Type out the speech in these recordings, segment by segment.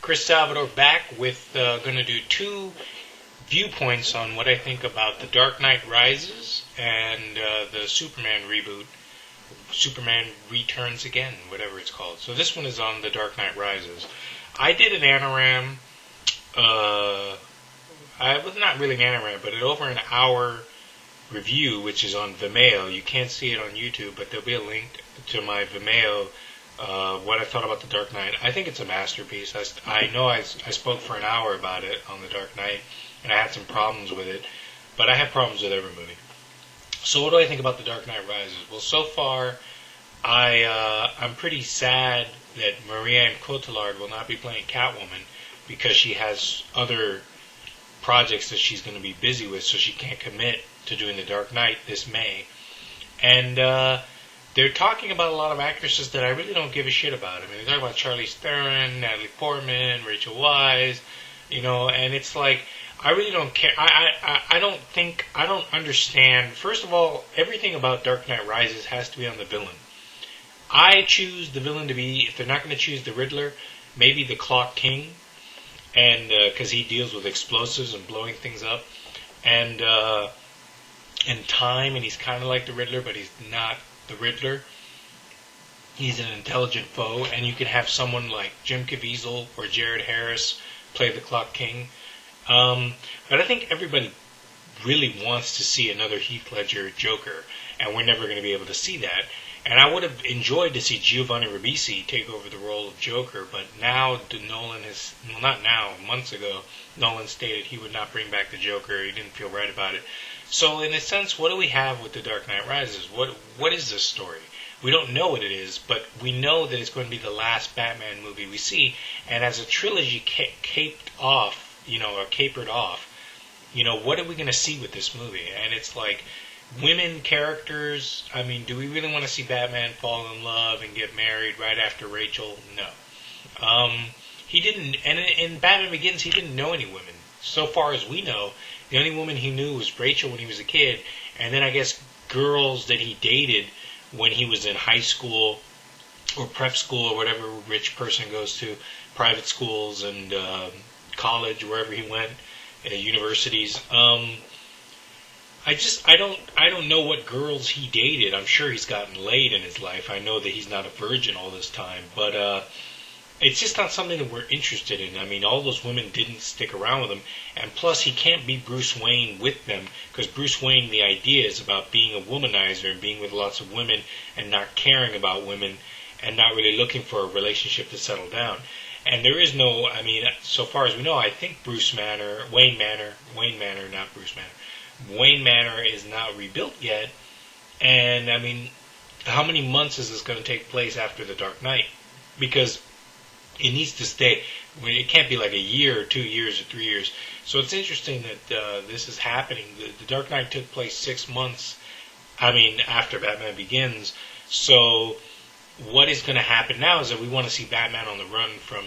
Chris Salvador back with going to do two viewpoints on what I think about The Dark Knight Rises and the Superman reboot, Superman Returns Again, whatever it's called. So this one is on The Dark Knight Rises. I did an Anoram, I was not really an Anoram, but an over an hour review, which is on Vimeo. You can't see it on YouTube, but there'll be a link to my Vimeo, what I thought about The Dark Knight. I think it's a masterpiece. I know I spoke for an hour about it on The Dark Knight, and I had some problems with it, but I have problems with every movie. So what do I think about The Dark Knight Rises? Well, so far, I'm pretty sad that Marianne Cotillard will not be playing Catwoman because she has other projects that she's going to be busy with, so she can't commit to doing The Dark Knight this May. And they're talking about a lot of actresses that I really don't give a shit about. I mean, they're talking about Charlize Theron, Natalie Portman, Rachel Weisz, and it's like, I really don't care. I don't understand. First of all, everything about Dark Knight Rises has to be on the villain. I choose the villain to be, if they're not going to choose the Riddler, maybe the Clock King, and because he deals with explosives and blowing things up, and time, and he's kind of like the Riddler, but he's not the Riddler. He's an intelligent foe, and you can have someone like Jim Caviezel or Jared Harris play the Clock King. But I think everybody really wants to see another Heath Ledger Joker, and we're never going to be able to see that. And I would have enjoyed to see Giovanni Ribisi take over the role of Joker, but now Nolan has, well, not now, months ago, Nolan stated he would not bring back the Joker. He didn't feel right about it. So in a sense, what do we have with The Dark Knight Rises? What is this story? We don't know what it is, but we know that it's going to be the last Batman movie we see, and as a trilogy capered off, what are we going to see with this movie? And it's like, women characters, I mean, do we really want to see Batman fall in love and get married right after Rachel? No. He didn't, and in Batman Begins, he didn't know any women. So far as we know, the only woman he knew was Rachel when he was a kid, and then I guess girls that he dated when he was in high school or prep school or whatever rich person goes to, private schools and college, wherever he went, universities. I don't know what girls he dated. I'm sure he's gotten laid in his life. I know that he's not a virgin all this time, but it's just not something that we're interested in. I mean, all those women didn't stick around with him, and plus he can't be Bruce Wayne with them, because Bruce Wayne, the idea is about being a womanizer and being with lots of women and not caring about women and not really looking for a relationship to settle down. And there is no, I mean, so far as we know, I think Wayne Manor is not rebuilt yet. And, I mean, how many months is this going to take place after The Dark Knight? Because it needs to stay, it can't be like a year or 2 years or 3 years. So it's interesting that this is happening. The Dark Knight took place 6 months, after Batman Begins. So what is going to happen now is that we want to see Batman on the run from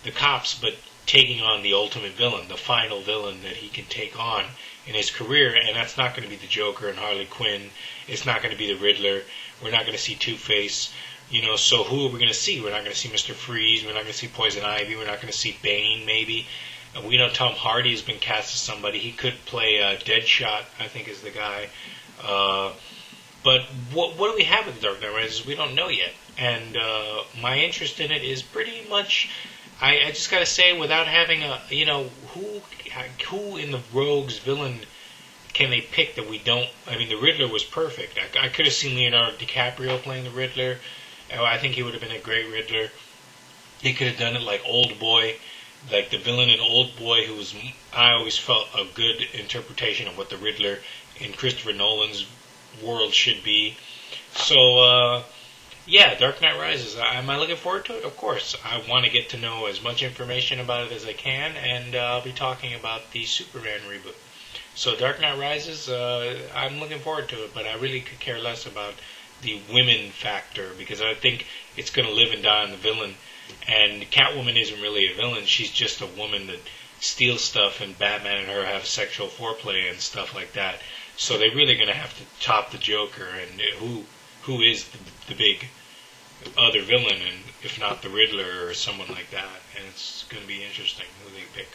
the cops, but taking on the ultimate villain, the final villain that he can take on in his career, and that's not going to be the Joker and Harley Quinn. It's not going to be the Riddler. We're not going to see Two-Face. So who are we going to see? We're not going to see Mr. Freeze. We're not going to see Poison Ivy. We're not going to see Bane, maybe. And we know Tom Hardy has been cast as somebody. He could play Deadshot, I think is the guy. But what do we have with The Dark Knight Rises? We don't know yet. And my interest in it is pretty much, I just got to say, without having who in the Rogue's villain can they pick that we don't? I mean, the Riddler was perfect. I could have seen Leonardo DiCaprio playing the Riddler. I think he would have been a great Riddler. They could have done it like Old Boy, like the villain in Old Boy, who was, I always felt a good interpretation of what the Riddler in Christopher Nolan's world should be. So, Dark Knight Rises. Am I looking forward to it? Of course. I want to get to know as much information about it as I can, and I'll be talking about the Superman reboot. So Dark Knight Rises, I'm looking forward to it, but I really could care less about the women factor, because I think it's going to live and die on the villain. And Catwoman isn't really a villain. She's just a woman that steals stuff, and Batman and her have sexual foreplay and stuff like that. So they're really going to have to top the Joker, and who is the big other villain. And if not the Riddler or someone like that. And it's going to be interesting who they pick.